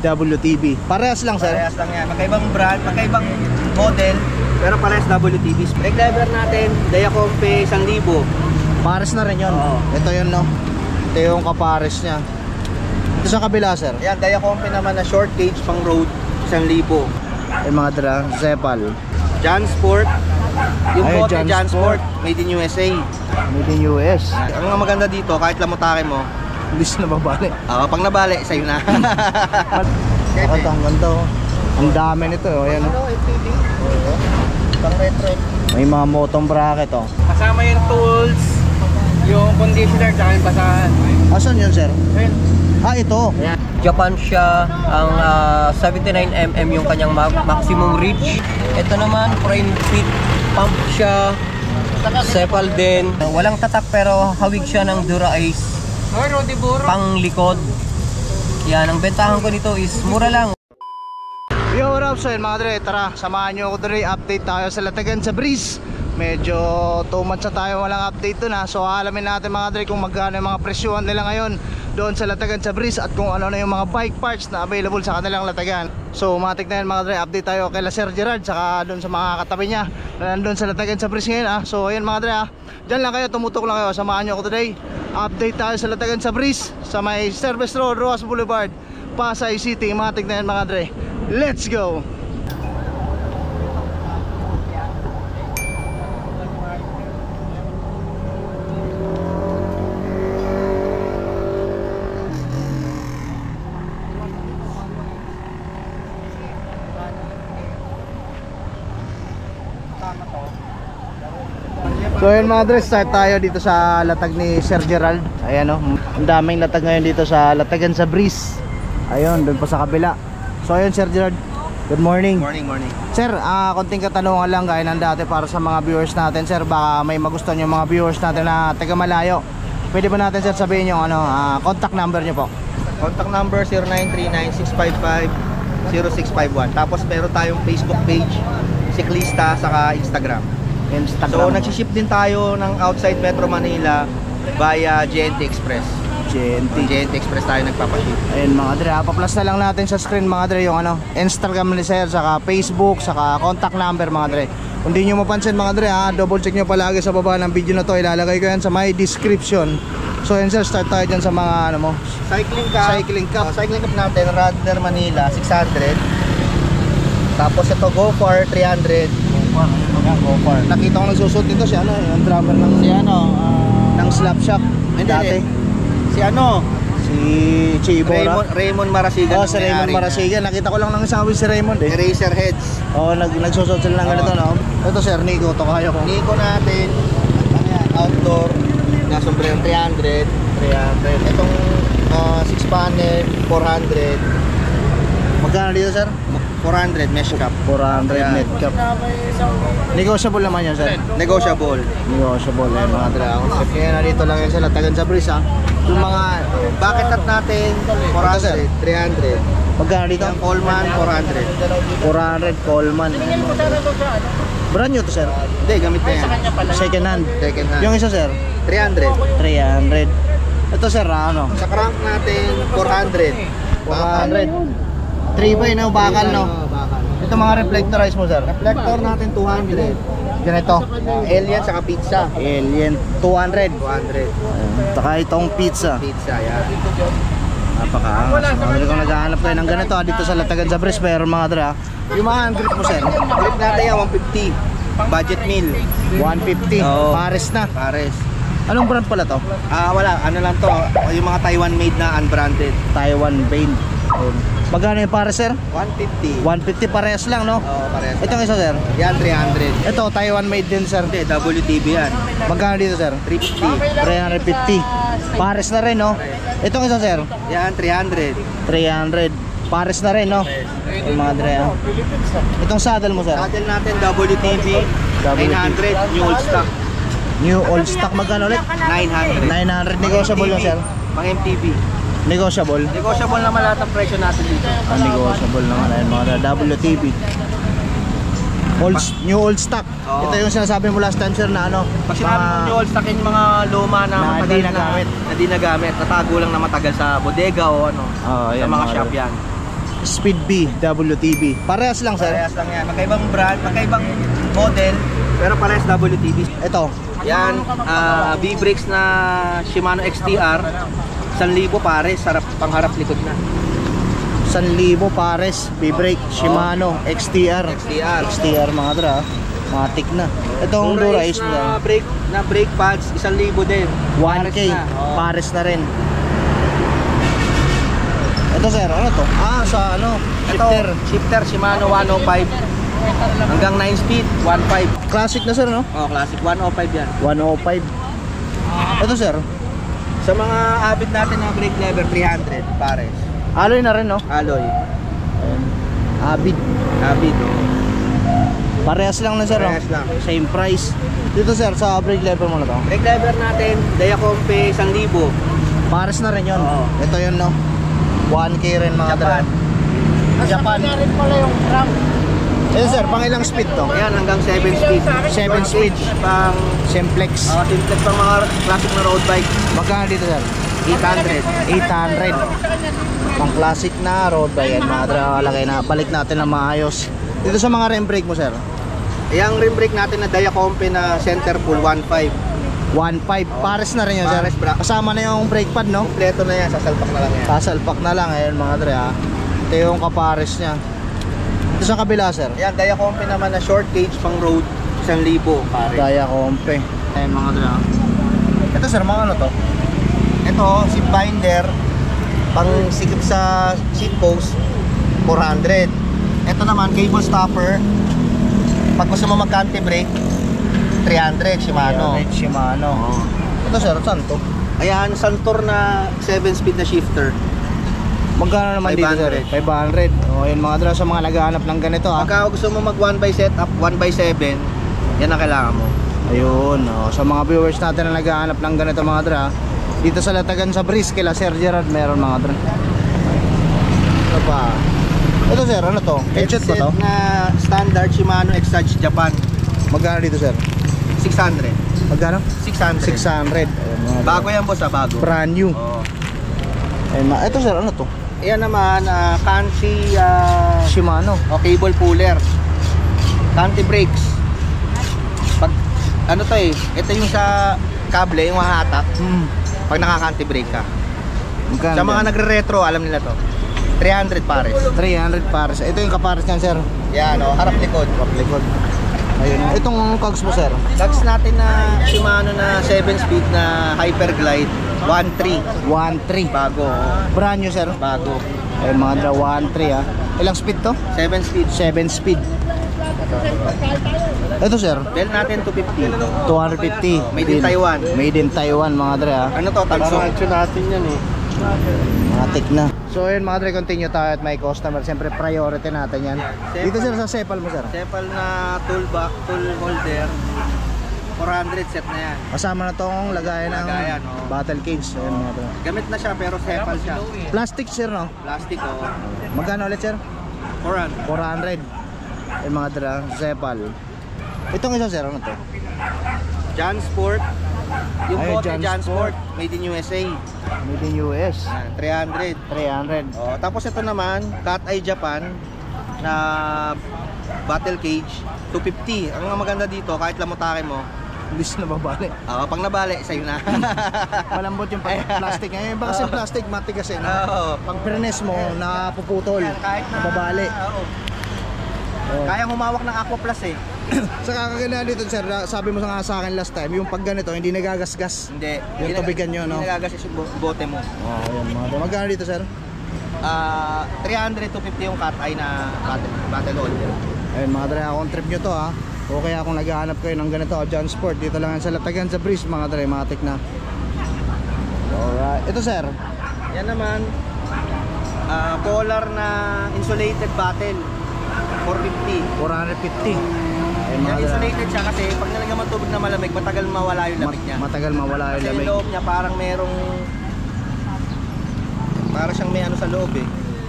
WTB. Parehas lang, sir? Parehas lang yan. Magkaibang brand, magkaibang model, pero parehas WTB. Brake lever natin, Dayacompe 1,000. Pares na rin yun. Oo. Ito yun, no? Ito yung kapares niya. Ito sa kabila, sir? Ayan, Dayacompe naman na short gauge pang road, 1,000. Yung mga dra, Zepal. Jansport. Yung Ay, bote Jansport. Jansport, made in USA. Made in US. Ang maganda dito, kahit lamutake mo, Hindi na babali. pag nabali, sa'yo na. Ito, ang ganda, oh. Ang dami nito, oh. Ayan, oh. MTB. Pang retro. May mga motong bracket, oh. Kasama yung tools, yung conditioner, tsaka yung basahan. Asan yun, sir? Ayun. Ito. Japan siya, ang 79mm yung kanyang maximum reach. Ito naman, frame fit pump siya, Zepal din. Walang tatak pero hawig siya ng Dura-Ace pang likod. Yan, ang bentahan ko dito is mura lang. Yo, what up, so yun mga dre, tara, samahan nyo ako dre, update tayo sa Latagan sa Breeze. Medyo 2 months na tayo walang update dun, ha. So alamin natin mga dre kung magkano yung mga presyuhan nila ngayon doon sa Latagan sa Breeze, at kung ano na yung mga bike parts na available sa kanilang Latagan. So matik na yan mga dre, update tayo kay Sir Gerard, saka doon sa mga katabi niya na nandun sa Latagan sa Breeze ngayon, ha. So ayun mga dre, ha, dyan lang kayo, tumutok lang kayo, samahan nyo ako today. Update tayo sa Latagan sa Breeze, sa may Service Road, Roas Boulevard, Pasay City. Matik na yan mga dre, let's go! So yun mga dre, start tayo dito sa latag ni Sir Gerald. Ayan, oh, ang daming latag ngayon dito sa Latagan sa Breeze. Ayun, doon pa sa kabila. So ayun Sir Gerald, good morning. Morning. Sir, konting katanungan lang gaya ng dati para sa mga viewers natin. Sir, baka may magustuhan yung mga viewers natin na taga malayo. Pwede ba natin sir sabihin yung contact number nyo po? Contact number 0939-655-0651. Tapos meron tayong Facebook page, Siklista, saka Instagram. So nagsiship din tayo ng outside Metro Manila via JNT Express. JNT Express tayo nagpapaship. Ayun mga dre, pa-plus na lang natin sa screen mga dre yung Instagram ni sir, saka Facebook, saka contact number mga dre. Kung di nyo mapansin mga dre, double check nyo palagi sa baba ng video na to. Ilalagay ko yan sa my description. So yun sir, start tayo dyan sa mga Cycling cup. Cycling cup. Cycling cup natin, Radler Manila 600. Tapos ito GoFar 300. GoFar. Nakita ko nagsusot dito si yung drummer ng ng Slapshot. Dati. Si Chibora. Raymond Marasigan. Si Raymond Marasigan. Nakita ko lang ng isawi si Raymond eh. Eraserheads. Nagsusot sila ng ganito, no? Ito sir, Nico, to kaya ko. Nico natin, outdoor, na sombrero 300. Itong 6 panel, 400. Magkano dito sir? 400 mesh cap. 400 net cap. Negotiable naman yan sir. Negotiable. Negotiable eh mga dre. Kaya na dito lang yan sa Latagan sa Breeze, ha. Yung mga Bucket hat natin, 400, 300. magkano dito? Yung Coleman, 400. 400 Coleman. Brand new to sir. Hindi, gamit na yan. Second hand. Second hand. Yung isa sir? 300. 300. Ito sir, Sa crank natin, 400. 400. 3 by no, bakal no. Bakal. Ito mga reflectorize mo sir. Reflector natin, 200. Ganito. Alien, saka pizza. Alien 200. 200. Saka itong pizza. Pizza, yan. Napakaangas. Kung naghahanap kayo ng ganito dito sa Latagan sa Breeze, pero mga dre, yung mga grip mo sir. Grip natin yan, 150. Budget meal. 150. Oo. Pares na. Pares. Anong brand pala to? Wala, ano lang to, yung mga Taiwan made na unbranded. Taiwan made. Magkano yung pares sir? 150. 150 parehas lang no? Oo, pares. Itong isa sir? Yan, 300. Ito Taiwan made din sir. Hindi, WTB yan. Magkano dito sir? 350. 350. Pares na rin no? Itong isa sir? Yan, 300. 300. Pares na rin no? Yung mga dre, ha? Itong saddle mo sir? Saddle natin, WTB. 900, new old stock. New old stock magkano ulit? 900. 900 negotiable yun sir? Pang MTB. Negotiable? Negotiable naman lahat ng presyo natin dito. Negotiable naman ayun mga WTB. New old stock. Oo. Ito yung sinasabi mo last time sir na Pag sinabi mo new old stock, yung mga luma na na matagal di nagamit. na di nagamit, natago lang na matagal sa bodega o Oh, sa ayan, mga shop yan. Speed B WTB. Parehas lang sir. Parehas lang yan. Magkaibang brand, magkaibang model, pero parehas WTB. Ito. Yan, V-brakes na Shimano XTR. 1,000 pares, pangharap likod na. 1,000 pares, B-brake, Shimano, XTR. XTR mga dra. Matik na. Itong Dura Ace na na brake pads, 1,000 din. 1K, pares na rin. Ito sir, ano to? Sa ano? Shifter Shimano 105 hanggang 9 speed, 1.5. Classic na sir, no? Classic 105 yan. 105. Ito sir, Sa mga abit natin ng brake lever, 300 pares. alloy na rin, no? Alloy. Abit. Abit. Parehas lang na sir, no? Parehas lang. Same price. Dito sir, sa brake lever mo na to. Brake lever natin, Dayacompe 1,000. Pares na rin yun. Oo. Ito yun, no? 1K rin mga Japan. Japan. rin pala yung crank. Ito sir, pang ilang speed to? Ayan, hanggang 7 speed. 7 speed. Pang Simplex. simplex pang mga classic na road bike. Magkano dito sir? 800. 800. Pang classic na road bike yan mga dra. Lagay na, balik natin na maayos. Dito sa mga rim brake mo sir? Yung rim brake natin na Dayacompe na center pull 1.5. 1.5. Pares na rin yun sir. Pares, bra. Kasama na yung brake pad, no? Kompleto na yan, sasalpak na lang yan. Sasalpak na lang ayun mga dra. Ito yung kapares niya. Ito sa kabila sir? Ayan, Dayacompe naman na short gauge pang road, 1,000 pare. Dayacompe. Ayun mga dra. Ito sir, mga ano to? Ito, seat binder, pang sikip sa seat post, 400. Ito naman, cable stopper. Pag gusto mo mag-anti-brake, 300 Shimano. Shimano. Ito sir, saan to? Ayan, Santor na 7-speed na shifter. Magkano naman dito sir? 500. O yun mga dra, sa mga naghahanap ng ganito Pagka gusto mo mag 1x setup, 1x7, yan ang kailangan mo. Ayun, sa mga viewers natin na naghahanap ng ganito mga dra, dito sa Latagan sa Breeze kila Sir Gerard meron mga dra. Ito pa. Ito sir, ano to? Headset ba to? na standard Shimano X-Touch Japan. Magkano dito sir? 600. Magkano? 600. 600. Ayun, mga dra. Bago yan boss, bago. Brand new. Oo. Ayun, ito sir, ano to? Ayan naman, Kanchi Shimano. cable puller. Kanchi brakes. Pag, ano to ito yung sa kable, yung mahatak. Pag naka-kanti brake ka. Magkano Sa mga din? nagre-retro, alam nila to. 300 pares. 300 pares. Ito yung kapares niyan sir. Yan harap likod. Likod. Ayun. Itong cogs mo sir. Lugs natin na Shimano na 7-speed na Hyperglide 1.3. 1.3. Bago. Brand new sir. Bago. Ayun mga dra, 1.3 Ilang speed to? 7-speed. 7 speed. Ito sir, Bell natin 250. 250. Made in Taiwan. Made in Taiwan mga dre Ano to? Tanso. natin yan Matik na. So ayun mga dre, continue tayo at may customer. Siyempre priority natin yan. Dito sir sa Sepal mo sir. Sepal na tool holder. 400 set na yan. Kasama na tong lagayan ng Lagayan, oh. battle cage. Ayun mga dre. Gamit na siya pero Sepal siya. Plastic sir no? Plastic Magkano ulit sir? 400. 400. Ayun mga dre, Sepal. Itong isa sir, ano to? John Sport. Yung Ay, bote John John Sport. Sport. Made in USA. Made in US. Yan, 300. 300. Tapos ito naman, Cat Eye Japan na battle cage 250. Ang maganda dito, kahit lamutakin mo, Hindi siya nababali. pag nabali, sa'yo na. Malambot yung plastic. Ngayon ba kasi plastic matigas no? Oo. Pag pernes mo, napuputol, Kahit na nababali. Oo. Oh. Kaya humawak ng Aqua Plus Sa kakaganda dito sir, sabi mo nga sa akin last time, yung pag ganito, hindi nagagasgas. Hindi. Yung tubigan nyo, no? Hindi nagagasas yung bote mo. Ayun mga dre. Magkano dito sir? 300 to 50 yung Cat Eye na battle holder. Ayun mga dre, akong trip nyo to ha. O kaya kung naghahanap kayo ng ganito, John Sport, dito lang yan sa Latagan sa Breeze mga dre, matik na. Alright. Ito sir, Yan naman, polar na insulated battle 450. 450. Ayun mga Yan dre. insulated siya kasi pag nalagyan mo tubig na malamig, matagal mawala yung lamig niya. Matagal mawala yung Kasi lamig. yung loob niya parang merong para siyang may ano sa loob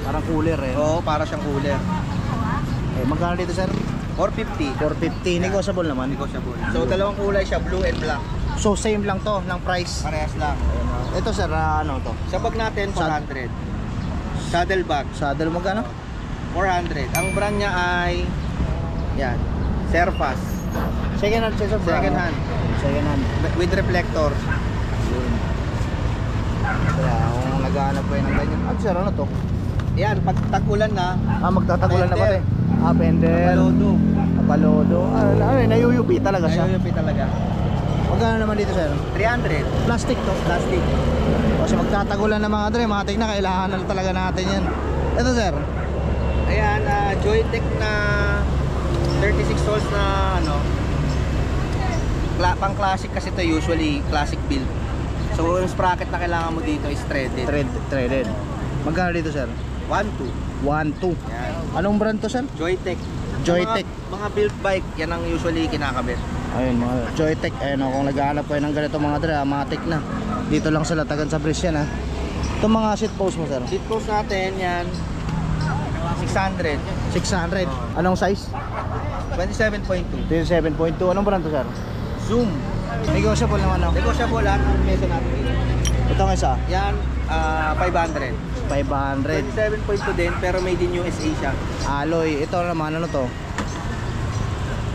Parang cooler eh. Oo, para siyang cooler. Magkano dito sir? 450. 450. Negotiable naman. Negotiable. So dalawang kulay siya, blue and black. So same lang to ng price. Parehas lang. Ito sir, ano to? Sa bag natin, 400. Saddle bag. Saddle magkano? 400. Ang brand niya ay yan, Surface. Second hand, sir. Second hand. Second hand. With reflector. Yun. Kaya kung naghahanap kayo ng ganyan. At sir, ano to? Yan, pag tag-ulan na, Magtatagulan na ba Fender. ito? Fender. palodo. Apalodo. Nayuyupi talaga siya. Ayun talaga. Magkano naman dito, sir? 300. Plastic to. Plastic. Kasi magtatagulan na mga dre, matik na, kailangan na talaga natin yan. Ito, sir. Ayan, Joytech na 36 volts na ano. Pang classic kasi to, usually classic build. So yung sprocket na kailangan mo dito is threaded. Threaded. Magkano dito, sir? 1.2. 1.2. Yan. Anong brand to, sir? Joytech. Joytech. Mga build bike, yan ang usually kinakabit. Ayun, mga Joytech. Ayun, kung naghahanap kayo ng ganito mga dre, matik na. Dito lang sa Latagan sa Bris yan, ha. Itong mga seat post mo, sir? Seat post natin yan 600. 600. Anong size? 27.2. 27.2. Anong brand to, sir? Zoom. Negotiable naman, no? Negotiable lahat ng peso natin dito. Itong isa? Yan, 500. 500. 27.2 din, pero made in USA siya. Alloy. Ito naman, ano to?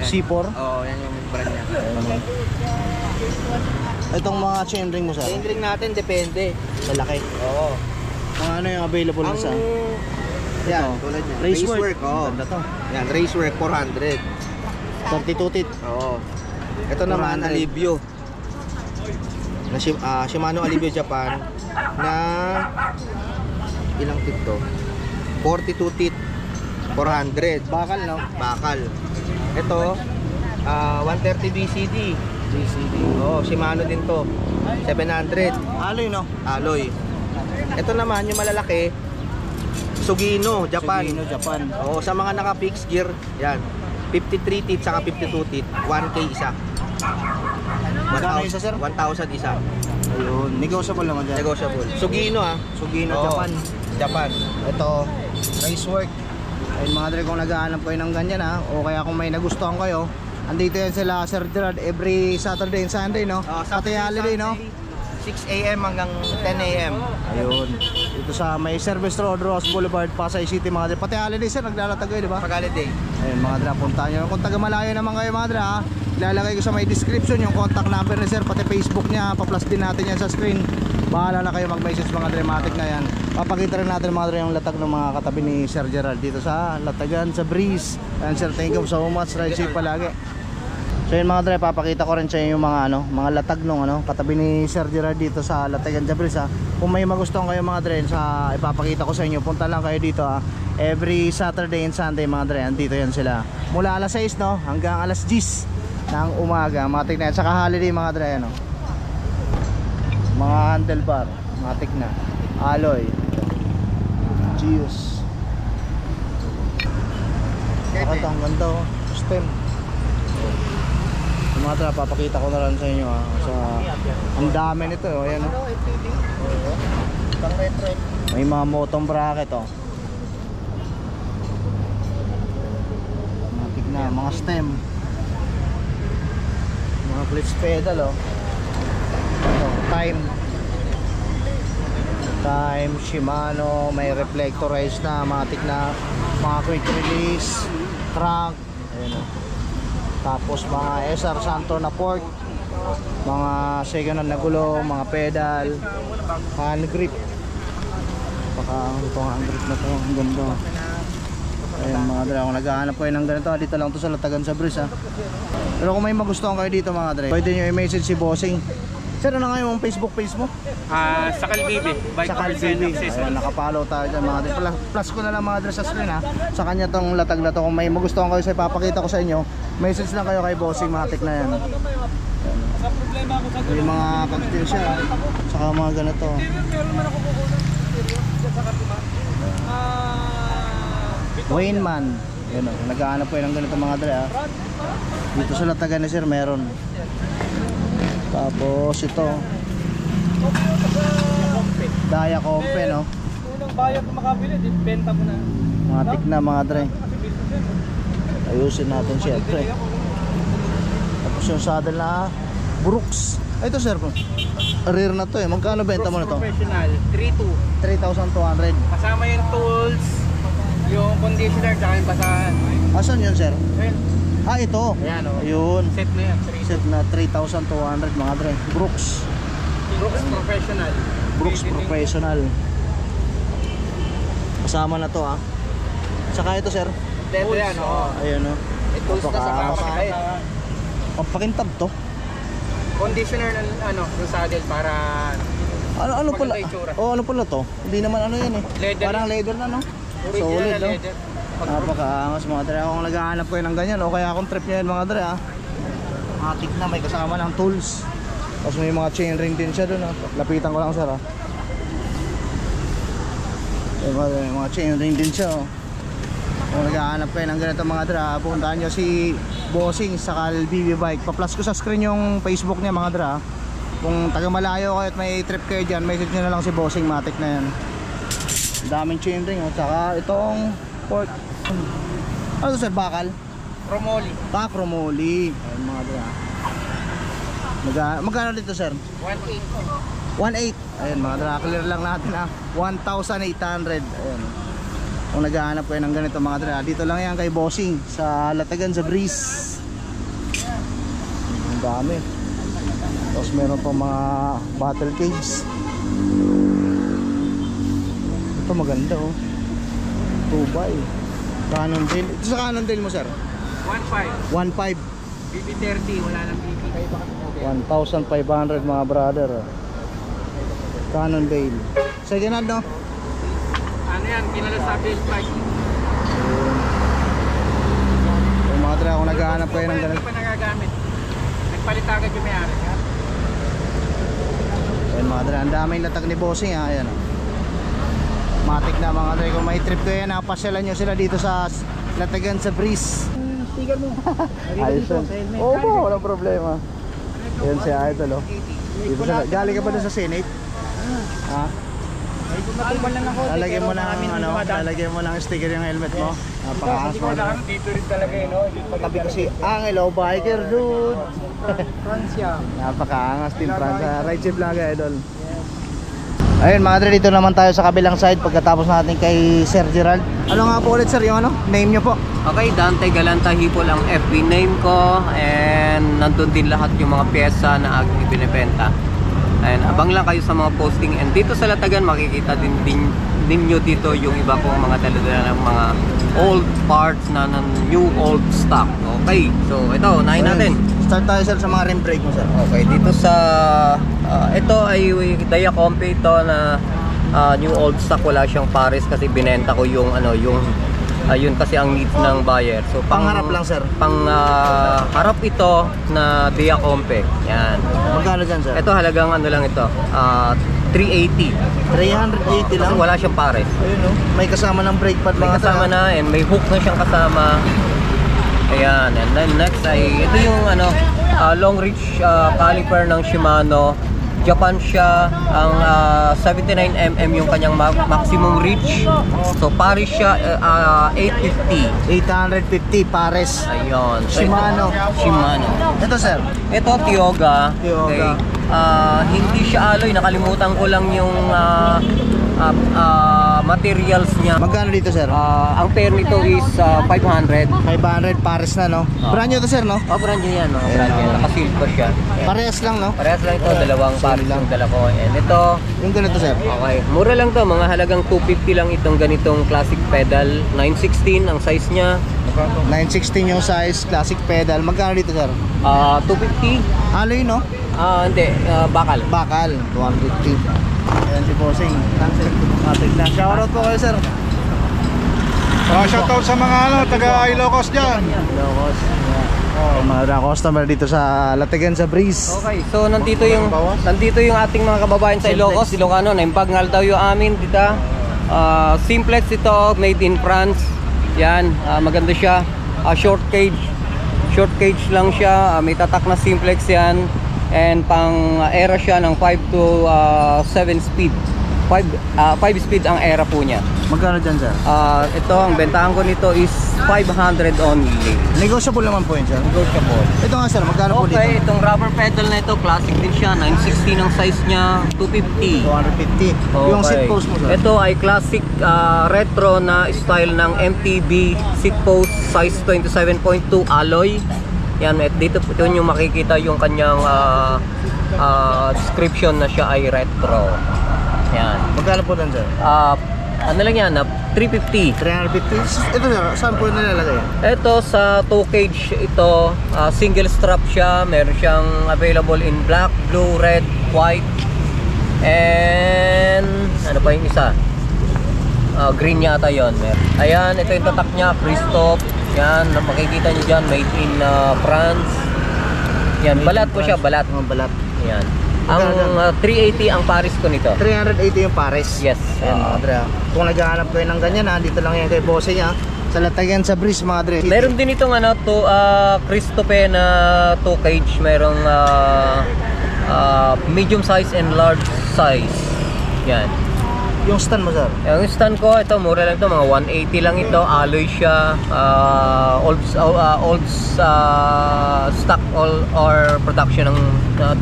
C4? Oo, yan yung brand niya. Itong mga chainring mo, sir? Chainring natin, depende. Sa laki. Oo. Mga ano yung available mo, Ang, sa? yan, Ito, tulad yan. Racework. Oo. Ganda to. Yan, Racework 400. 32 teeth. Oo. Ito naman, 400. Alivio. Na Shimano Alivio Japan na ilang teeth to? 42 teeth. 400. Bakal, no? Bakal. Ito, 130 BCD. GCD. Oo, Shimano din to. 700. Alloy, no? Alloy. Ito naman, yung malalaki, Sugino, Japan. Sugino, Japan. Oo, sa mga naka-fixed gear, yan. 53 teeth saka 52 teeth. 1K isa. Magkano isa, sir? 1,000 isa. Ayun. Negotiable naman dyan. Negotiable. Sugino Sugino, Oo, Japan. Japan. Ito, Racework. Ayun mga dre, kung naghahanap kayo ng ganyan, ha, o kaya kung may nagustuhan kayo, andito yan sila, Sir Gerard, every Saturday and Sunday, no? Pati holiday, no? 6 a.m. hanggang 10 a.m. Ayun. Dito sa may Service Road, Ross Boulevard, Pasay City, mga dre. Pati holiday, sir, naglalatag kayo, di ba? Pag holiday. Ayun mga dre, puntahan nyo. Kung taga malayo naman kayo mga dre, ha, ilalagay ko sa may description yung contact number ni sir, pati Facebook niya, pa-plus din natin yan sa screen. Bahala na kayo mag-message mga dre, matik na yan. Papakita rin natin mga dre yung latag ng mga katabi ni Sir Gerald dito sa Latagan, sa Breeze. And sir, thank you so much. Ride safe palagi. So yun mga dre, papakita ko rin sa inyo yung mga latag nung katabi ni Sir Gerald dito sa Latagan, sa Breeze, ha. Kung may magustuhan kayo mga dre, ipapakita ko sa inyo, punta lang kayo dito, ha. Every Saturday and Sunday mga dre, andito yan sila. Mula alas 6 hanggang alas 10 ng umaga, matik na yan. Saka holiday mga dre, mga handlebar, matik na. Alloy, Gius. Bakit ang ganda, system. Yung mga dre, papakita ko na lang sa inyo, ha. Ang dami nito, ayan. May mga motong bracket, matik na, mga stem, mga clutch pedal, ito, time Shimano, may reflectorized na, matik na, mga quick release crank, ayun, tapos mga SR Santo na fork, mga second hand na gulong, mga pedal, hand grip, baka itong hand grip na to, ang ganda. Ayun mga dre, kung naghahanap kayo ng ganito, dito lang to sa Latagan, sa Breeze, ha. Pero kung may magustuhan kayo dito mga dre, pwede nyo i-message si Bossing. Sir, ano nga yung Facebook page mo? Sa Calbibi, by Sa Commercial Calbibi. Access. Ayun, nakapollow tayo dyan mga dre. Plus ko na lang mga dre sa screen, ha. Sa kanya tong latag na to. Kung may magustuhan kayo sa ipapakita ko sa inyo, message lang kayo kay Bossing, matik na yan. Yung mga cocktail siya, saka mga ganito. Wayne Man. Yun, naghahanap po yun ng ganito mga dre, ha. Dito sa Latagan ni sir meron. Tapos ito Daya Compe, no? Unang bayad na makabili, benta mo na. Matik na mga dre. Ayusin natin siya, pre. Tapos yung saddle na Brooks. Ay, ito sir, rear na to, Magkano benta mo na to? Professional, 3,200. 3,200. Kasama yung tools, Yung conditioner tsaka yung basahan. Asan yun, sir? Well, Ah, ito. ayan o. Ayun. Set na yan. Set na 3,200 mga dre. Brooks. Brooks Professional. Brooks Professional. Kasama na to ah. Saka ito, sir. Ito yan o. Ayun oh. Ito na sa kamahe. Pampakintab to. Conditioner ng yung saddle para Ano pala? maganda itsura. Oh, ano pala to? Hindi naman ano yan eh. Leather. Parang leather na no. original Solid na no. leather. Napakaangas mga dre. Ako naghahanap ko ng ganyan o kaya akong trip niya yun mga dre ah. Matik na, may kasama ng tools. Tapos may mga chain ring din siya dun ah. Lapitan ko lang sir ah. May mga chain ring din siya oh. Kung naghahanap kayo ng ganito mga dre ah, puntahan nyo si Bossing sa BB Bike. Pa-plus ko sa screen yung Facebook niya mga dre ah. Kung taga malayo kayo at may trip kayo dyan, message nyo na lang si Bossing, matik na yan. Daming chain ring oh. Tsaka itong pork. Ano to sir? Bakal? Promoli. Cromoli. Ayun mga dre. Magkano dito sir? 1.8. 1.8. Ayun mga dre. Clear lang natin ah. 1,800. Ayun. Kung naghahanap kayo ng ganito mga dre, dito lang yan kay Bossing sa Latagan sa Breeze. Ang dami. Tapos meron pa mga battle cages. Ito maganda oh. 2x. Cannondale. Ito sa Cannondale mo sir? 1.5. 1.5. BB30, wala nang BB. 1,500 mga brother. Cannondale. Second hand no? Ano yan, kinala sa bill price. Yung mga dre, kung naghahanap kayo ng ganito. Hindi pa nagagamit. Nagpalit agad yung may-ari. Ayun mga dre, ang daming latag ni Bossing ha. Ayan oh. Matik na mga dre, kung may trip kayo na pasyalan nyo sila dito sa Latagan sa Breeze. Sticker mo. Ayos yun. Oo po, walang problema. Ayan si Idol oh. Dito sa, galing ka ba doon sa Senate? Ha? Lalagyan mo ng ano, lalagyan mo ng sticker yung helmet mo. Napakaangas mo. Dito rin talaga no. Tabi ko si Angelo Biker dude. Francia. Napakaangas Team Francia. Right chip lang Idol. Ayun mga dre, dito naman tayo sa kabilang side pagkatapos natin kay Sir Gerald. Ano nga po ulit sir yung ano? Name nyo po? Okay, Dante Galanta Hipol ang FB name ko, and nandun din lahat yung mga pyesa na aking ibinebenta. And abang lang kayo sa mga posting, and dito sa Latagan makikita din ninyo dito yung iba kong mga dala-dala ng mga old parts na new old stock. Okay, so ito, unahin natin. Start tayo sir sa mga rim brake mo sir. Okay, dito sa ito ay Diacompe ito na new old stock, wala siyang pares kasi binenta ko yung yun kasi ang needs ng buyer. So Pangharap lang sir. Harap ito na Diacompe. Yan. Magkano dyan sir? Ito halagang ano lang ito, 380. 380 lang. Kasi wala siyang pares. Ayun no. May kasama ng brake pad May mga kasama na, and may hook na siyang kasama. Ayan, and then next ay ito yung long reach caliper ng Shimano. Japan siya, ang 79mm yung kanyang maximum reach. So pares siya 850. 850 pares. Ayun. So, Shimano. Shimano. Ito sir. Ito Tioga. Tioga. Okay. Hindi siya alloy, nakalimutan ko lang yung materials niya. Magkano dito sir? Ang pair nito is 500. 500 pares na no. Brand new to sir no? Brand new yan, no? Brand new. Nakaseal pa siya. Parehas lang no? Parehas lang ito, dalawang pares lang dala ko. And ito, Yung ganito sir. okay, mura lang to, mga halagang 250 lang itong ganitong classic pedal. 916 ang size niya. 916 yung size, classic pedal. Magkano dito sir? 250. Alloy no? Hindi, bakal. Bakal, 150. Ayan si Bossing. Matik na. Shoutout po kayo sir. Shoutout sa mga taga Ilocos dyan. Ilocos. Mga customer dito sa Latagan sa Breeze. Okay, so nandito yung ating mga kababayan sa Ilocos, Ilocano, naimpagngal daw yung amin dito. Simplex ito, made in France. Yan, maganda siya. Short cage lang siya. May tatak na simplex yan. And pang era siya ng 5 to 7 speed. 5 speed ang era po niya. Magkano dyan, sir? Ito, ang bentahan ko nito is 500 only. Negotiable naman po yun, sir. Negotiable. Ito nga, sir, magkano po dito? Okay, itong rubber pedal na ito, classic din siya. 960 ng size niya, 250. 250. Yung Okay. seat post mo, sir? Ito ay classic retro na style ng MTB seat post, size 27.2 alloy. Yan, at dito po yung makikita yung kanyang description na siya ay retro. Yan. Magkano po dyan, sir? Ano lang yan, 350. 350? Ito, sir, saan po nilalagay? Ito sa 2 cage ito, single strap siya, meron siyang available in black, blue, red, white, and ano pa yung isa? Green yata yon. Ayan, ito yung tatak niya, Christoph. Yan, makikita nyo dyan, made in France. Yan, balat po siya, balat. Mga balat. Yan. Ang 380 ang pares ko nito. 380 yung pares. Yes. Ayan, mga dre. Kung naghahanap kayo ng ganyan, dito lang yan kay bossing niya. Sa Latagan sa Breeze, mga dre. Meron din itong Christoph na 2 cage. Merong medium size and large size. Yan. Yung stand mo, sir? Yung stand ko, ito mura lang ito, mga 180 lang ito. Alloy siya, old stock or production ng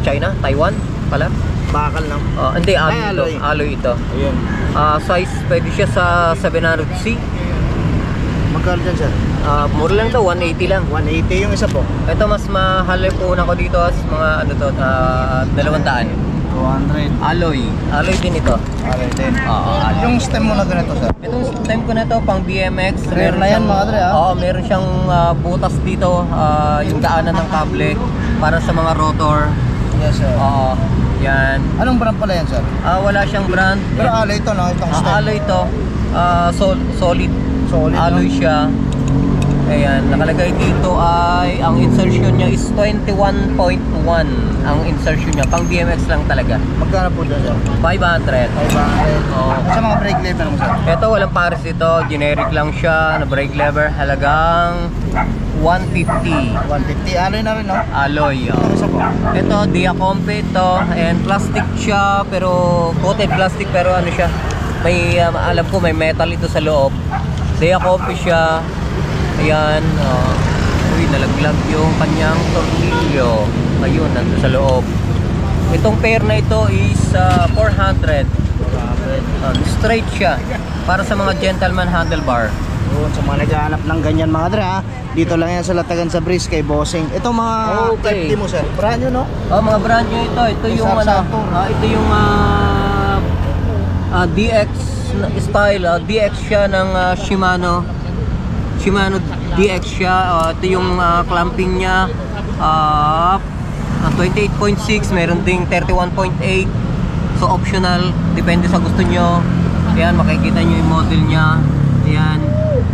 China, Taiwan pala. Bakal lang. Hindi, Ay, alloy ito. Alloy ito. Ayun. Size, pwede siya sa 700C. Magkano dyan, sir? Mura lang ito, 180 lang. 180 yung isa po. Ito mas mahal yung una ko dito as mga ano to, 200. 200. Alloy. Alloy din ito. Okay, din. Alloy. Yung stem mo na ganito, sir? Itong time ko na to pang BMX. Rare na yan, mga dre, Oo, meron siyang butas dito, yung daanan ng kable para sa mga rotor. Yes, sir. Oo, yan. Anong brand pala yan, sir? Wala siyang brand. Pero alloy ito, no? Itong stem. Alloy ito. Solid. Solid, Alloy no? siya. Ayan, nakalagay dito ay ang insertion niya is 21.1 ang insertion niya. Pang BMX lang talaga. Magkano po dyan, sir? 500. 500. Oo. Sa mga brake lever mo, sir? Ito, walang pares ito. Generic lang siya na brake lever. Halagang 150. 150. Alloy na rin, no? Alloy. Ano isa po? Ito, Diacompe ito. And plastic siya, pero coated plastic, pero ano siya, may alam ko may metal ito sa loob. Diacompe siya. Ayan. Uy, nalaglag yung kanyang tornilyo. Ayun, nandun sa loob. Itong pair na ito is 400. Straight siya. Para sa mga gentleman handlebar. Yun, sa mga naghahanap ng ganyan, mga dre, dito lang yan sa Latagan sa Breeze kay bossing. Ito mga Okay. FT mo, sir? Brand new, no? Mga brand new ito. Ito yung ito yung DX style. DX siya ng Shimano. Shimano DX siya. Ito yung clamping niya. 28.6, meron ding 31.8. So optional, depende sa gusto nyo. Ayan, makikita nyo yung model niya. Ayan,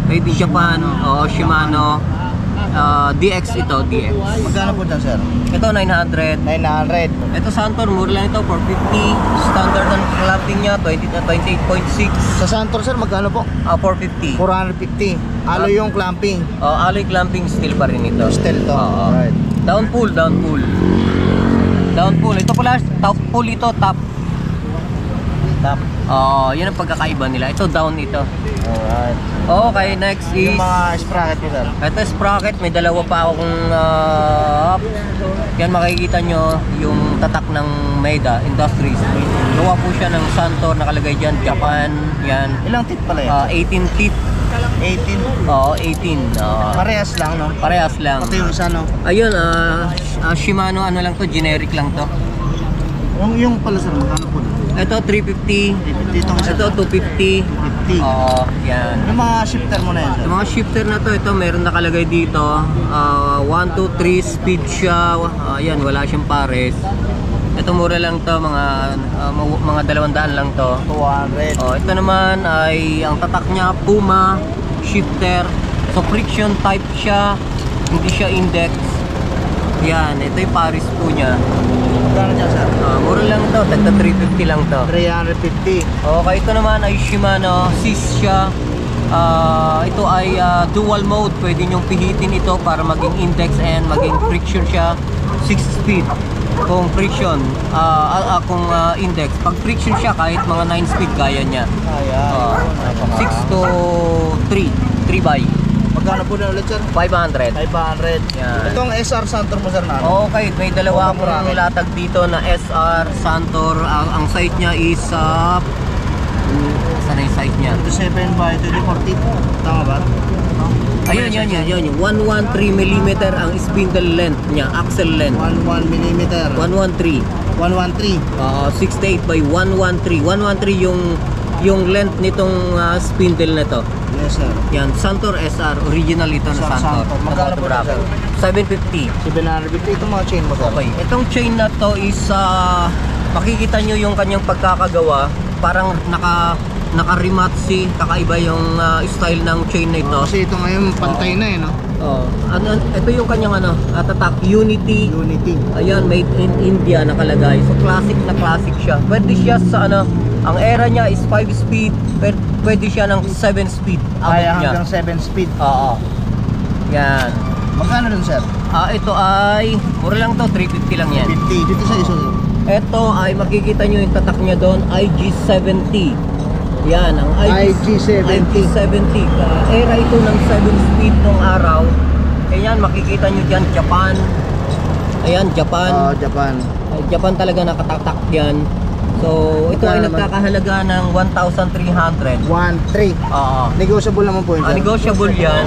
made in Japan. Shimano. DX ito, DX. Magkano po dyan, sir? Ito 900. 900. Ito Santor, mura lang ito, 450. Standard ang clamping niya, 28.6. Sa Santor, sir, magkano po? 450. 450. Alloy yung clamping. Alloy clamping steel pa rin ito. Steel to. Oo. Right. Down pull, down pull. Down pull. Ito pala, top pull ito, top. Top. Yun ang pagkakaiba nila. Ito down ito. Alright. Okay, next is Yung mga sprocket mo, sir? ito sprocket, may dalawa pa akong yan makikita nyo yung tatak ng Maida Industries. Gawa po siya ng Santor, nakalagay dyan, Japan. Yan. Ilang teeth pala yan? 18 teeth. 18. 18. Parehas lang, no? Parehas lang. Pati yung isa, no? Ayun, Shimano ano lang to, generic lang to. Yung pala, sir, magkano po? Ito 350. Dito ang isa. Ito 250. 50. Yan. Yung mga shifter mo na yan, sir? Yung mga shifter na to, ito meron nakalagay dito. 1, 2, 3 speed siya. Ayan, wala siyang pares. Ito mura lang to, mga 200 lang to. 200. Ito naman ay ang tatak niya Puma shifter. So friction type siya, hindi siya index. Yan, ito yung pares po niya. Magkano dyan, sir? Mura lang to, tagta 350 lang to. 350. Okay, ito naman ay Shimano Sis siya. Ito ay dual mode, pwede nyong pihitin ito para maging index and maging friction siya. 6 speed. Kung friction, kung index, pag friction siya kahit mga 9 speed kaya niya. Ayan. 6 to 3 by Magkano po na ulit, sir? 500. 500. Yan. Itong SR Santor mo, sir, na Okay, may dalawa akong latag dito na SR Santor. Ang size niya is saan yung size niya? 27 by 2040. Tama ba? Ayun, yun. 113mm ang spindle length niya, axle length. 11 mm. 113. 113. 68 by 113. 113 yung length nitong spindle na to. Yes, sir. Yan, Santor SR. Original ito na Santor. Magkano po na, sir? 750. 750 itong mga chain mo, sir. Okay. Itong chain na to is makikita nyo yung kanyang pagkakagawa. Parang naka-rematsi, kakaiba yung style ng chain na ito. Kasi ito ngayon pantay na eh, no? Ito yung kanyang tatak Unity. Ayan, made in India nakalagay. So classic na classic siya. Pwede siya sa ang era niya is 5 speed. Pwede siya ng 7 speed. Kaya Niya. hanggang 7 speed. Oo. Yan. Magkano dun, sir? Ito ay mura lang to, 350 lang yan. 50. Dito sa iso, sir. Ito ay makikita nyo yung tatak niya doon, IG70. Yan, ang IG70. Era ito ng 7 speed nung araw. Ayan, makikita nyo dyan, Japan. Ayan, Japan. Japan. Japan talaga nakatatak yan. So, ito ay nagkakahalaga ng 1,300. 1.3. Oo. Negotiable naman po yun, sir. Negotiable yan.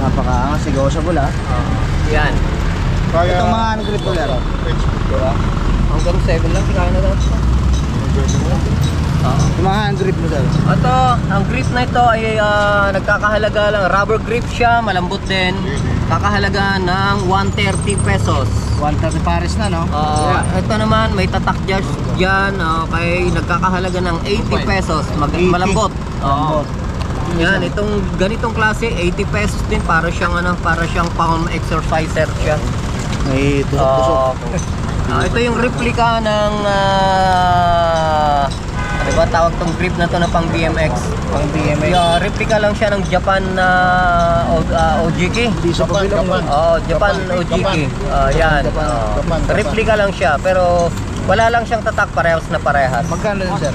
Napakaangas, negotiable, ha? Yan. Itong mga grip po, lero. Hanggang 7 lang, kaya na daw. Yung mga hand grip mo, sir. Ito, ang grip na ito ay nagkakahalaga lang. Rubber grip siya, malambot din. Kakahalaga ng 130 pesos. 130 pares na, no? Ito naman, may tatak dyan. Okay, nagkakahalaga ng 80 pesos. 80. Malambot. Yan, itong ganitong klase, 80 pesos din. Para siyang palm exerciser siya. May tusok-tusok. Ito yung replica ng ano ba tawag tong grip na to na pang BMX? Pang BMX. Yeah, replica lang siya ng Japan na OGK. Hindi sa pabilong. Japan OGK. Yan. Replica lang siya pero wala lang siyang tatak, parehas na parehas. Magkano yun, sir?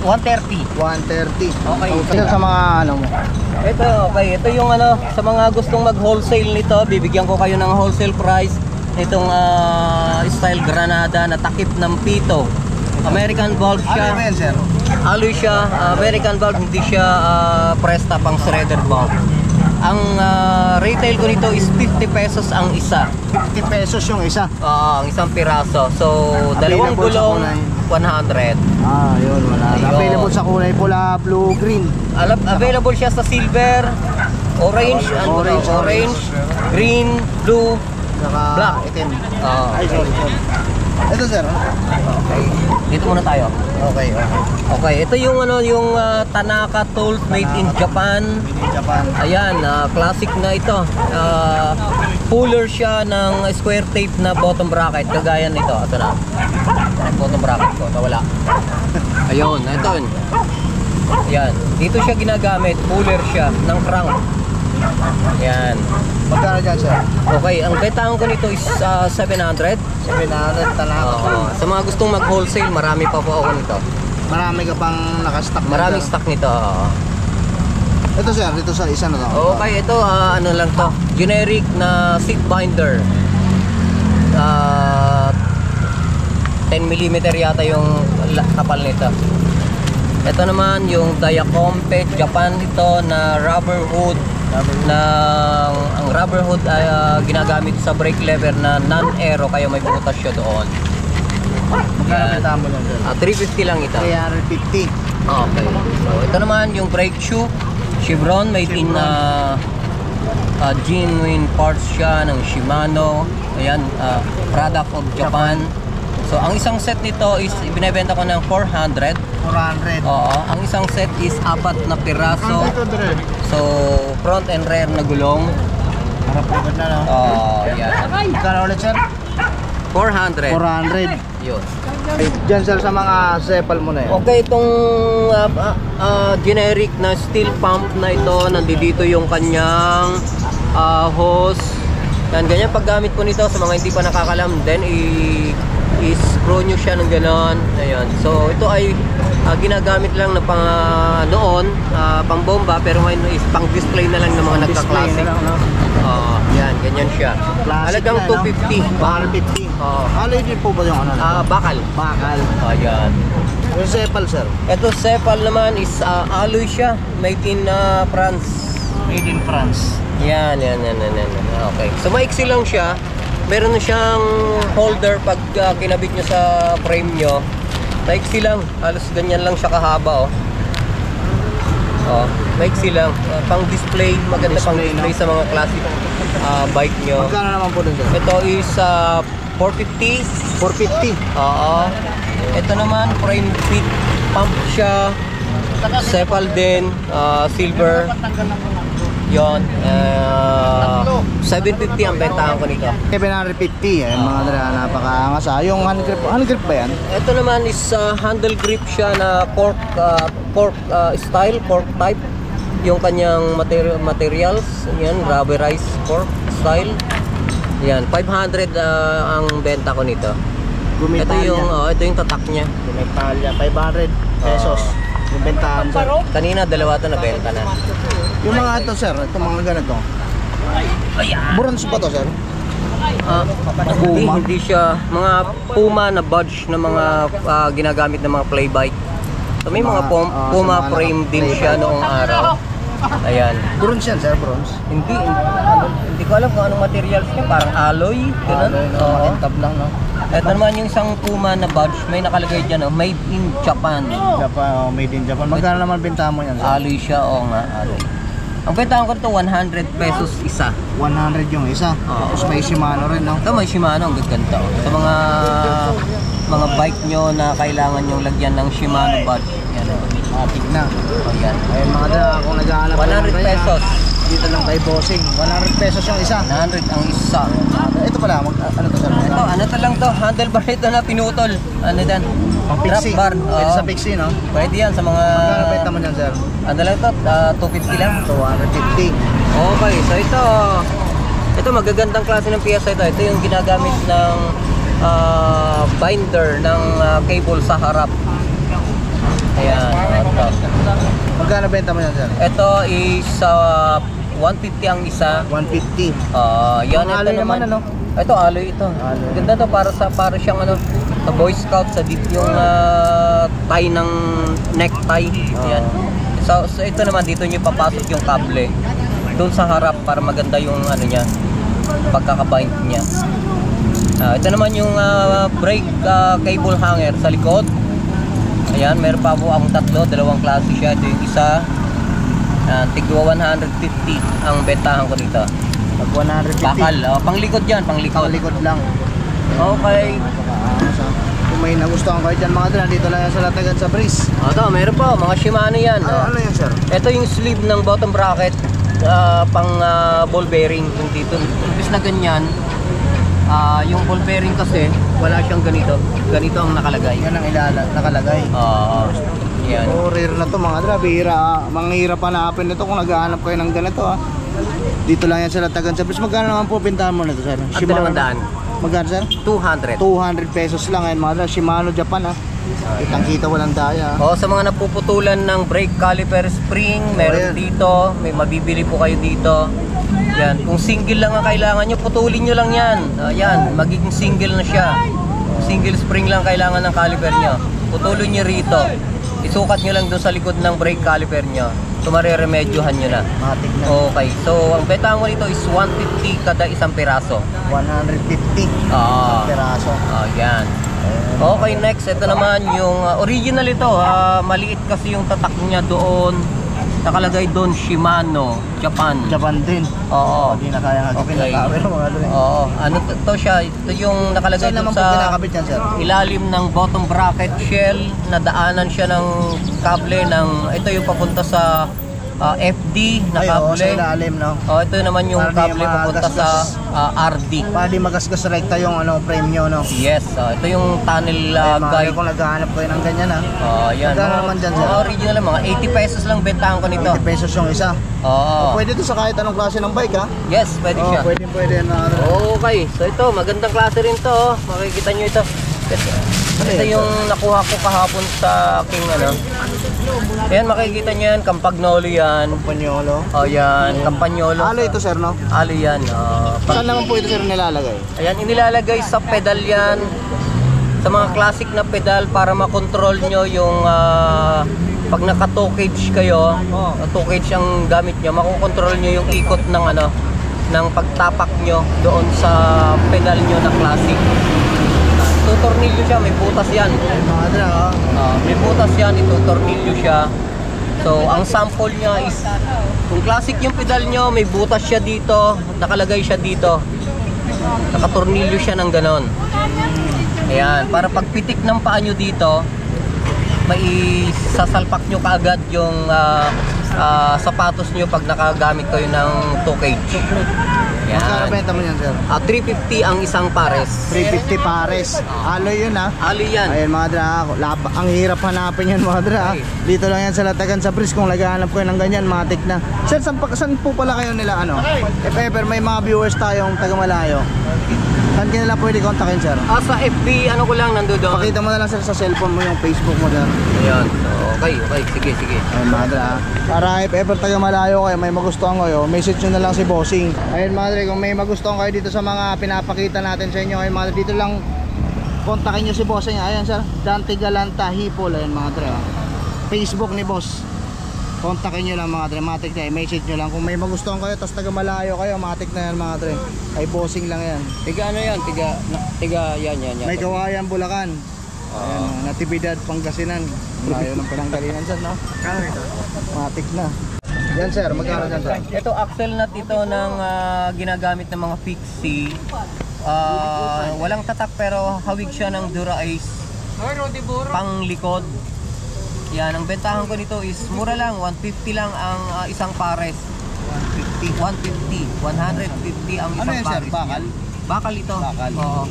130. 130. Okay. Ito sa mga ano mo. Ito yung sa mga gustong mag-wholesale nito, bibigyan ko kayo ng wholesale price nitong style Granada na takip ng pito. American valve siya. Ano yan, sir? Alloy siya, American valve, hindi siya presta pang shredder valve. Ang retail ko nito is 50 pesos ang isa. 50 pesos yung isa. Ang isang piraso. So, dalawang Available sa gulong, kulay. 100. Yun, wala. Ayun. Available sa kulay pula, blue, green. Available siya sa silver, orange, green, blue, Saka black. itim. Okay. sorry. Ito, sir. Okay. Dito muna tayo. Okay. Okay, ito yung yung Tanaka tools made in Japan. Japan. Ayan, classic na ito. Puller siya ng square tape na bottom bracket, kagaya nito. Ito na. Ang bottom bracket ko, wala. Ayun, ito. Ayan, dito siya ginagamit. Puller siya ng crank. Ayan. Magkano dyan, sir? Okay, ang betahan ko nito is 700. 700 Tanaka. Sa mga gustong mag-wholesale, marami pa po ako nito. Marami ka pang nakastock. Maraming stock nito. Ito, sir. Dito sa isa na to. Okay, ito ano lang to. Generic na seat binder. 10mm yata yung kapal nito. Ito naman yung Diacompe Japan ito na rubber hood. Ang rubber hood ay ginagamit sa brake lever na non-aero kaya may butas siya doon. Magkano mo lang, sir? 350 lang ito. 350. Okay. So ito naman yung brake shoe. Chevron made in genuine parts siya ng Shimano. Ayan, product of Japan. So ang isang set nito is ibinebenta ko ng 400. 400. Oo, ang isang set is 4 na piraso. So front and rear na gulong. Harap likod na, no? Yan. Magkano ulit, sir? 400. 400. Yun. Dyan, sir, sa mga sepal mo na yan. Okay, itong generic na steel pump na ito, nandito yung kanyang hose. Yan, ganyan paggamit po nito sa mga hindi pa nakakalam. Then, i-screw nyo siya ng ganon. Ayan. So, ito ay ginagamit lang na pang noon, pang bomba, pero ngayon is pang display na lang ng mga nagka-classic. Yan, ganyan siya. Halagang 250. 150. Alloy din po ba yung ano? Bakal. Bakal. Ayan. Yung Cepal, sir. Ito, Cepal naman is alloy siya. Made in France. Made in France. Yan. Okay. So, maiksi lang siya. Meron na siyang holder pag kinabit nyo sa frame nyo. Maiksi lang. Halos ganyan lang siya kahaba, maiksi lang. Pang display. Maganda pang display sa mga classic bike nyo. Magkano naman po dun, sir? Ito is 450. 450. Oo. Ito naman, frame fit. Pump siya. Cepal din. Silver. Yon. 750 ang bentahan ko nito. 750. Ayun mga dala, napakaangas. Yung hand grip ba yan? Ito naman is handle grip siya na cork style, cork type. Yung kanyang materials, yan, rubberized cork style. Yan, 500 ang benta ko nito. Ito yung tatak niya. Gumitalya, 500 pesos. Yung bentahan, sir. Kanina dalawa to na benta na. Yung mga ito, sir, itong mga ganito. Bronze ba to, sir? Hindi siya mga Puma na badge na mga ginagamit ng mga play bike. So may mga Puma sa mga frame din play siya bike. noong araw. Ayan. Bronze yan, sir, bronze. Hindi ko alam kung anong materials niya, parang alloy, ganun. Tab lang, no? Ito naman yung isang Puma na badge, may nakalagay dyan, made in Japan. Japan, made in Japan. Magkano naman bentahan mo yan, sir? Alloy siya, alloy. Ang bentahan ko ito, 100 pesos isa. 100 yung isa. Tapos may Shimano rin, no? Ito may Shimano, ang gaganda. Sa mga bike nyo na kailangan nyo lagyan ng Shimano badge. Yan. Matik na. Yan. Ayun mga dala, kung nag-aanap 100 pesos. Dito lang kay Bossing. 100 pesos yung isa. 100 ang isa. Ito pala, ano to, sir? Ito, ano to lang to? Handlebar ito na pinutol. Ano yan? Pang Drop pixie. bar. Pwede sa pixie, no? Pwede yan sa mga... Magkano benta mo dyan, sir? Ano lang to? 250 lang. 250. Okay, so ito magagandang klase ng piyesa ito. Ito yung ginagamit ng binder ng cable sa harap. Ayan. Magkano benta mo dyan, sir? Ito is 150 ang isa. 150. Yan, Ang ito alloy naman, ano? Ito alloy ito. Alloy. Ganda to para siyang sa Boy Scout sa yung tie ng necktie. Yan. So ito naman dito niyo papasok yung kable doon sa harap para maganda yung niya, pagkaka-bind niya. Ito naman yung brake cable hanger sa likod. Ayan, meron pa po akong dalawang klase siya. Ito yung isa. Tigwa 150 ang bentahan ko dito. Pag 150. Bakal, panglikod yan, panglikod. Likod lang. Okay. Kung may nagustuhan kayo dyan mga dala, dito lang yan sa Latagan sa Breeze. Ito, meron pa, mga Shimano yan. Ano yan, sir? Ito yung sleeve ng bottom bracket, pang ball bearing. Yung dito, imbis na ganyan, yung ball bearing kasi, wala siyang ganito. Ganito ang nakalagay. Yan ang nakalagay. Yan. Rare na to mga dala. Manghirap hanapin nito kung naghahanap kayo ng ganito, ha. Dito lang yan sa Latagan sa Breeze. Magkano naman po pintahan mo nito, sir? At 200. Magkano, sir? 200. 200 pesos lang yan mga dala. Shimano Japan, ha. Kitang kita walang daya. Sa mga napuputulan ng brake caliper spring, meron dito, may mabibili po kayo dito. Yan, kung single lang ang kailangan nyo, putulin nyo lang yan. Yan, magiging single na siya. Single spring lang kailangan ng caliper nyo. Putulin nyo rito. Isukat nyo lang doon sa likod ng brake caliper nyo. So mareremedyohan nyo na. Matik na. Okay, so ang bentahan ko nito is 150 kada isang piraso. 150 isang peraso. Yan. Okay, next, ito naman yung original ito. Maliit kasi yung tatak niya doon. Nakalagay doon Shimano, Japan. Japan din. Oo. Hindi na kaya hagipin Okay. na cover mga dala. Oo. Ano to siya? Ito yung nakalagay Saan doon naman po sa kinakabit yan, sir? ilalim ng bottom bracket shell. Nadaanan siya ng kable ng ito yung papunta sa FD na Ay, oo, kable. sa ilalim, no? Ito naman yung Para di kable papunta sa RD. Para di magasgas rekta yung frame nyo, no? Yes, ito yung tunnel Ay, mga guide. kung naghahanap kayo ng ganyan, ha? Yan. Magkano naman dyan, sir? Mga original lang, mga 80 pesos lang bentahan ko nito. 20 pesos yung isa. Oo. Pwede to sa kahit anong klase ng bike, ha? Yes, pwede siya. Pwede yan, mga Okay, so ito, magandang klase rin to. Makikita nyo ito. Ito yung nakuha ko kahapon sa aking Ayan, makikita nyo yan, Campagnolo yan. Panyolo. Yan, Campagnolo. Alo ito, sir, no? Alo yan. Saan naman po ito, sir, nilalagay? Ayan, inilalagay sa pedal yan. Sa mga classic na pedal para makontrol nyo yung pag naka 2 cage kayo, 2 cage ang gamit nyo, makokontrol nyo yung ikot ng ng pagtapak nyo doon sa pedal nyo na classic. Itutornilyo siya, may butas yan. Mga dra, May butas yan, itutornilyo siya. So, ang sample niya is, kung classic yung pedal nyo, may butas siya dito, nakalagay siya dito. Nakatornilyo siya ng ganon. Ayan, para pagpitik ng paa nyo dito, may sasalpak nyo kaagad yung sapatos nyo pag nakagamit kayo ng 2 cage. Magkano Yan. benta mo yan, sir? 350 ang isang pares. 350 pares. Alo yun, ha? Alo yan. Ayan, mga dra, ang hirap hanapin yan, mga dra. Ay. Dito lang yan sa Latagan sa Bris. Kung naghahanap kayo ng ganyan, matik na. Sir, saan po pala kayo nila, If ever may mga viewers tayong taga-malayo, saan ka nila pwede kontakin, sir? Sa FB, ko lang, nandoon. Pakita mo na lang, sir, sa cellphone mo yung Facebook mo dyan. Ayan. Okay, sige. Ayun, mga dra. Para if ever taga-malayo kayo, may magustuhan kayo, message nyo na lang si Bossing. Ayun, mga dra, kung may magustuhan kayo dito sa mga pinapakita natin sa inyo, ayun, mga dra, dito lang kontakin nyo si Bossing. Ayan, sir, Dante Galanta Hipol. Ayun, mga dra. Facebook ni Boss. Kontakin nyo lang, mga dre, matik na, i-message nyo lang kung may magustuhan kayo, tapos taga malayo kayo, matik na yan, mga dre. Ay Bossing lang yan. Tiga yan? Tiga yan. May Kawayan, Bulacan. Ayan, Natividad, Pangasinan. Layo ng pinanggalinan, sir, no? Kano ito? Matik na. Yan, sir, magkano dyan, sir? Ito axle nut ito ng ginagamit ng mga fixie. Walang tatak pero hawig siya ng Dura Ace pang likod. Yan, ang bentahan ko nito is mura lang, 150 lang ang isang pares. 150 ang isang Ano yan, sir? pares. Bakal? Bakal ito. Bakal. Oo.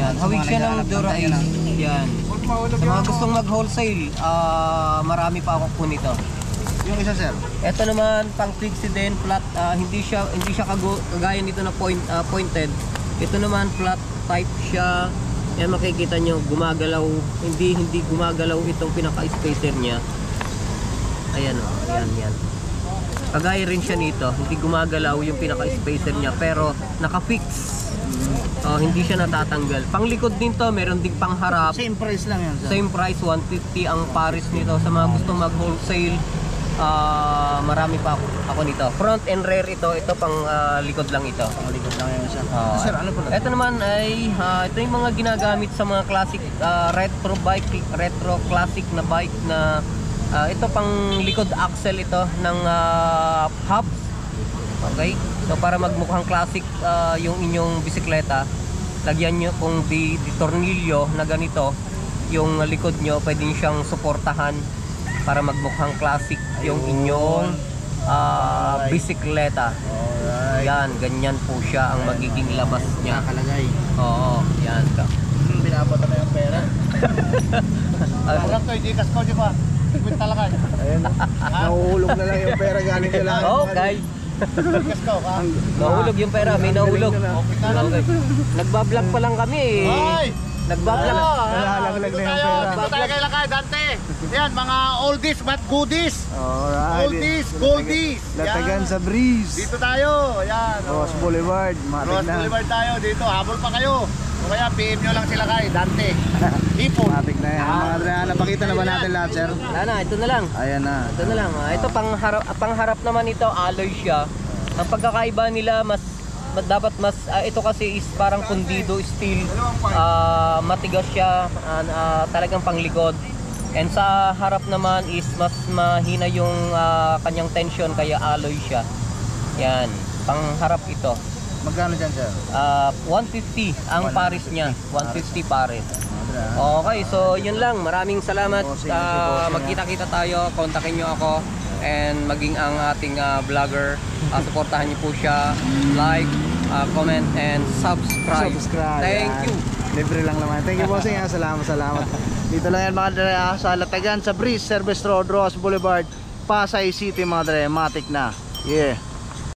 Yan, hawig siya ng Dura Ace. Yan. Sa mga gustong mag-wholesale, marami pa ako po nito. Yung isa, sir? Ito naman pang fixie din, flat, hindi siya kagaya nito na pointed. Ito naman flat type siya. Yan, makikita nyo, gumagalaw, hindi gumagalaw itong pinaka-spacer niya. Ayan o, yan. Kagaya rin siya nito, hindi gumagalaw yung pinaka-spacer niya, pero naka-fix. Hindi siya natatanggal. Panglikod din to, meron ding pangharap. Same price lang yan, sir? Same price, 150 ang pares nito. Sa mga gustong mag-wholesale, marami pa ako nito. Front and rear ito pang likod lang ito. Likod lang yan, sir. Sir, ano pala? Ito naman ay ito yung mga ginagamit sa mga classic retro classic na bike na ito pang likod axle ito ng hubs. Okay? So para magmukhang classic yung inyong bisikleta, lagyan nyo kung di tornilyo na ganito yung likod nyo, pwede nyo siyang suportahan para magmukhang classic yung inyong bisikleta. Alright. Yan, ganyan po siya ang magiging labas niya. Nakalagay. Oo, yan ka. Binabata na yung pera. Alam to, hindi kasko, di ba? Tigwin talaga. Ayun, nahuhulog na lang yung pera galing sa lahat. Okay. Kasko, ha? Nahulog yung pera, may nahulog. Okay. Nagbablog pa lang kami eh. Ay! Nagbablog. Nalalaglag na yung pera. Dito tayo kay Lakay, Dante. Yan, mga oldies but goodies. Alright. Oldies, goldies. Latagan Yan. sa Breeze. Dito tayo. Yan. Ross Boulevard. Matik Ross na. Boulevard tayo dito. Habol pa kayo. O kaya PM nyo lang sila kay Dante. Hipon. Matik na yan. Mga dre, napakita na ba natin lahat, sir? Wala na, ito na lang. Ayan na. Ito na lang. Ito pangharap naman ito, alloy siya. Ang pagkakaiba nila dapat mas ito kasi is parang pundido steel, matigas siya, talagang panglikod. And sa harap naman is mas mahina yung kanyang tension kaya alloy siya. Yan, pangharap ito. Magkano dyan, sir? 150 ang pares niya, 150 pares. Okay, so yun lang. Maraming salamat. Magkita-kita tayo. Kontakin nyo ako. and maging ang ating vlogger. Suportahan niyo po siya, like, comment, and subscribe. Thank yan. you. Libre lang naman. Thank you, bossing. Salamat. Dito lang yan mga dre, sa Latagan, sa Breeze Service Road, Ross Boulevard, Pasay City mga dre. Matik na. Yeah.